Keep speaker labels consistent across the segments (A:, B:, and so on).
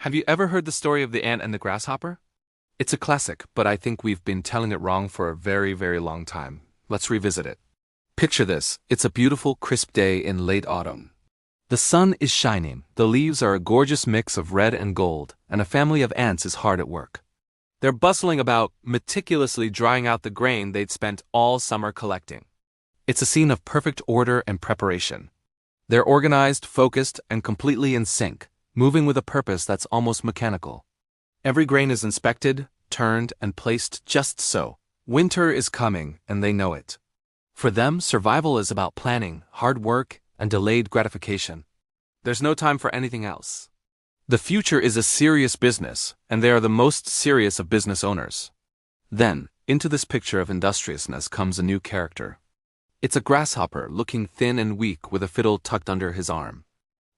A: Have you ever heard the story of the ant and the grasshopper? It's a classic, but I think we've been telling it wrong for a very, very long time. Let's revisit it. Picture this. It's a beautiful, crisp day in late autumn. The sun is shining, the leaves are a gorgeous mix of red and gold, and a family of ants is hard at work. They're bustling about, meticulously drying out the grain they'd spent all summer collecting. It's a scene of perfect order and preparation. They're organized, focused, and completely in sync, moving with a purpose that's almost mechanical. Every grain is inspected, turned, and placed just so. Winter is coming, and they know it. For them, survival is about planning, hard work, and delayed gratification. There's no time for anything else. The future is a serious business, and they are the most serious of business owners. Then, into this picture of industriousness comes a new character. It's a grasshopper looking thin and weak with a fiddle tucked under his arm.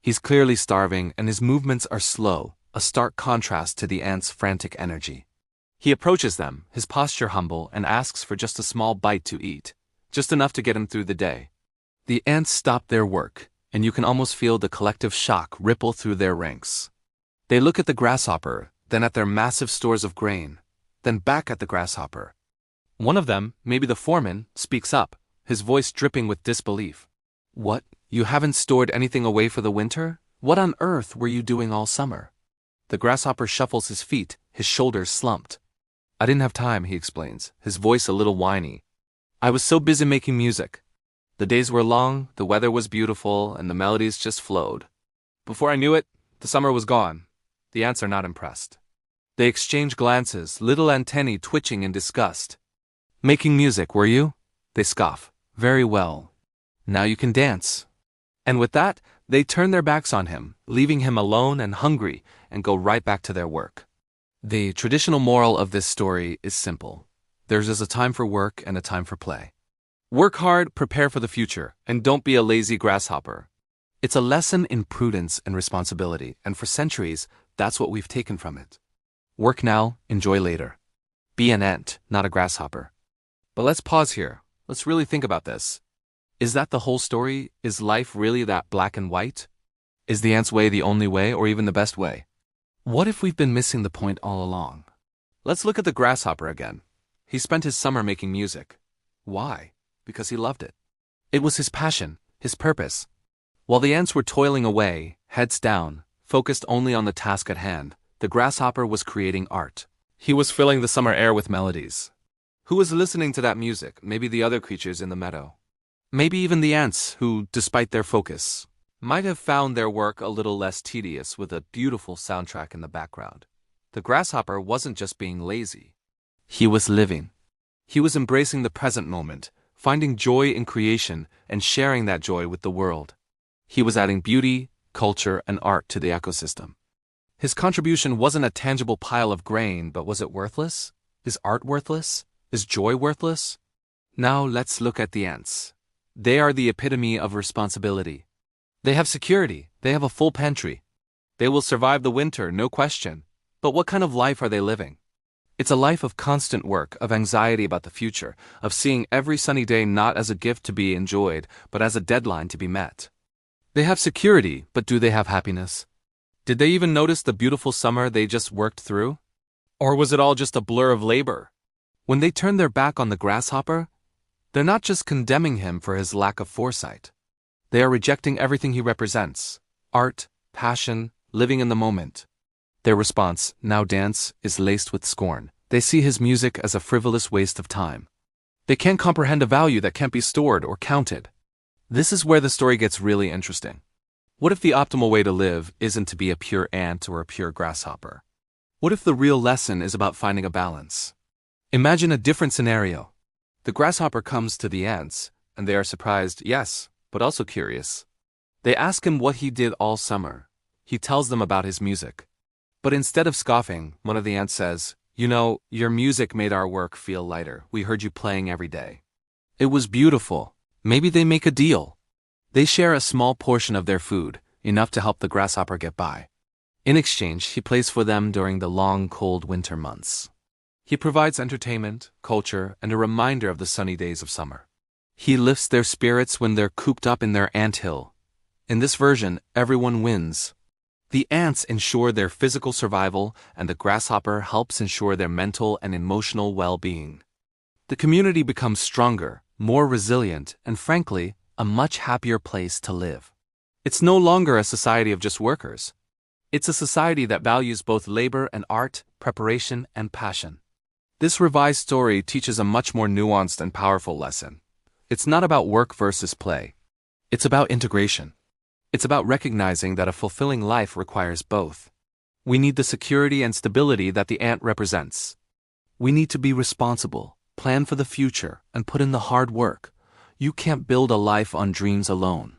A: He's clearly starving, and his movements are slow, a stark contrast to the ant's frantic energy. He approaches them, his posture humble, and asks for just a small bite to eat, just enough to get him through the day. The ants stop their work, and you can almost feel the collective shock ripple through their ranks. They look at the grasshopper, then at their massive stores of grain, then back at the grasshopper. One of them, maybe the foreman, speaks up, his voice dripping with disbelief. "What? You haven't stored anything away for the winter? What on earth were you doing all summer?" The grasshopper shuffles his feet, his shoulders slumped. "I didn't have time," he explains, his voice a little whiny. "I was so busy making music. The days were long, the weather was beautiful, and the melodies just flowed. Before I knew it, the summer was gone." The ants are not impressed. They exchange glances, little antennae twitching in disgust. "Making music, were you?" They scoff. "Very well. Now you can dance." And with that, they turn their backs on him, leaving him alone and hungry, and go right back to their work. The traditional moral of this story is simple. There's a time for work and a time for play. Work hard, prepare for the future, and don't be a lazy grasshopper. It's a lesson in prudence and responsibility, and for centuries, that's what we've taken from it. Work now, enjoy later. Be an ant, not a grasshopper. But let's pause here. Let's really think about this. Is that the whole story? Is life really that black and white? Is the ant's way the only way, or even the best way? What if we've been missing the point all along? Let's look at the grasshopper again. He spent his summer making music. Why? Because he loved it. It was his passion, his purpose. While the ants were toiling away, heads down, focused only on the task at hand, the grasshopper was creating art. He was filling the summer air with melodies. Who was listening to that music? Maybe the other creatures in the meadow. Maybe even the ants who, despite their focus, might have found their work a little less tedious with a beautiful soundtrack in the background. The grasshopper wasn't just being lazy. He was living. He was embracing the present moment, finding joy in creation and sharing that joy with the world. He was adding beauty, culture, and art to the ecosystem. His contribution wasn't a tangible pile of grain, but was it worthless? Is art worthless? Is joy worthless? Now let's look at the ants. They are the epitome of responsibility. They have security. They have a full pantry. They will survive the winter, no question. But what kind of life are they living? It's a life of constant work, of anxiety about the future, of seeing every sunny day not as a gift to be enjoyed, but as a deadline to be met. They have security, but do they have happiness? Did they even notice the beautiful summer they just worked through? Or was it all just a blur of labor? When they turn their back on the grasshopper, they're not just condemning him for his lack of foresight. They are rejecting everything he represents: art, passion, living in the moment. Their response, "Now dance," is laced with scorn. They see his music as a frivolous waste of time. They can't comprehend a value that can't be stored or counted. This is where the story gets really interesting. What if the optimal way to live isn't to be a pure ant or a pure grasshopper? What if the real lesson is about finding a balance? Imagine a different scenario. The grasshopper comes to the ants, and they are surprised, yes, but also curious. They ask him what he did all summer. He tells them about his music. But instead of scoffing, one of the ants says, "You know, your music made our work feel lighter. We heard you playing every day. It was beautiful." Maybe they make a deal. They share a small portion of their food, enough to help the grasshopper get by. In exchange, he plays for them during the long, cold winter months. He provides entertainment, culture, and a reminder of the sunny days of summer. He lifts their spirits when they're cooped up in their anthill. In this version, everyone wins. The ants ensure their physical survival, and the grasshopper helps ensure their mental and emotional well-being. The community becomes stronger, more resilient, and frankly, a much happier place to live. It's no longer a society of just workers. It's a society that values both labor and art, preparation and passion. This revised story teaches a much more nuanced and powerful lesson. It's not about work versus play. It's about integration. It's about recognizing that a fulfilling life requires both. We need the security and stability that the ant represents. We need to be responsible, plan for the future, and put in the hard work. You can't build a life on dreams alone.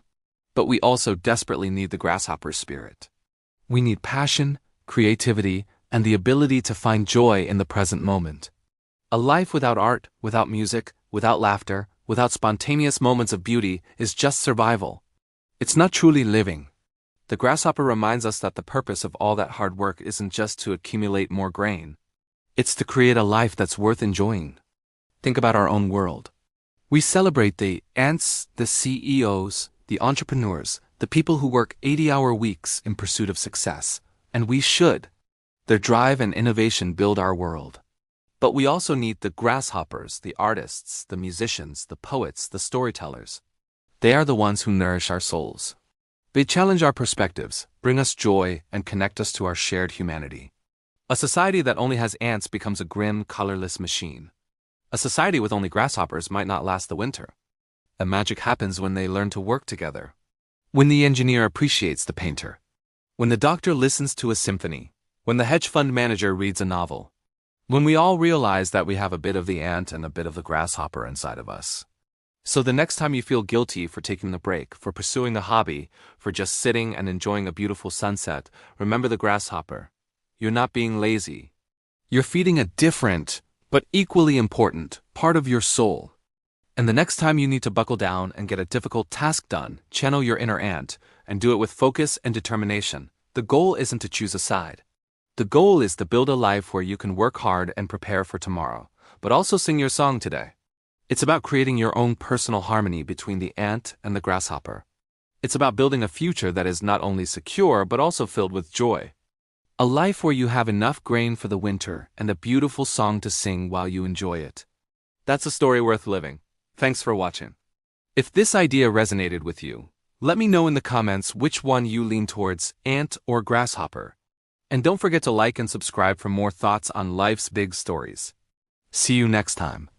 A: But we also desperately need the grasshopper's spirit. We need passion, creativity, and the ability to find joy in the present moment. A life without art, without music, without laughter, without spontaneous moments of beauty is just survival. It's not truly living. The grasshopper reminds us that the purpose of all that hard work isn't just to accumulate more grain. It's to create a life that's worth enjoying. Think about our own world. We celebrate the ants, the CEOs, the entrepreneurs, the people who work 80-hour weeks in pursuit of success, and we should. Their drive and innovation build our world. But we also need the grasshoppers, the artists, the musicians, the poets, the storytellers. They are the ones who nourish our souls. They challenge our perspectives, bring us joy, and connect us to our shared humanity. A society that only has ants becomes a grim, colorless machine. A society with only grasshoppers might not last the winter. And magic happens when they learn to work together. When the engineer appreciates the painter. When the doctor listens to a symphony. When the hedge fund manager reads a novel. When we all realize that we have a bit of the ant and a bit of the grasshopper inside of us. So the next time you feel guilty for taking the break, for pursuing a hobby, for just sitting and enjoying a beautiful sunset, remember the grasshopper. You're not being lazy. You're feeding a different, but equally important, part of your soul. And the next time you need to buckle down and get a difficult task done, channel your inner ant, and do it with focus and determination. The goal isn't to choose a side. The goal is to build a life where you can work hard and prepare for tomorrow, but also sing your song today. It's about creating your own personal harmony between the ant and the grasshopper. It's about building a future that is not only secure but also filled with joy. A life where you have enough grain for the winter and a beautiful song to sing while you enjoy it. That's a story worth living. Thanks for watching. If this idea resonated with you, let me know in the comments which one you lean towards, ant or grasshopper. And don't forget to like and subscribe for more thoughts on life's big stories. See you next time.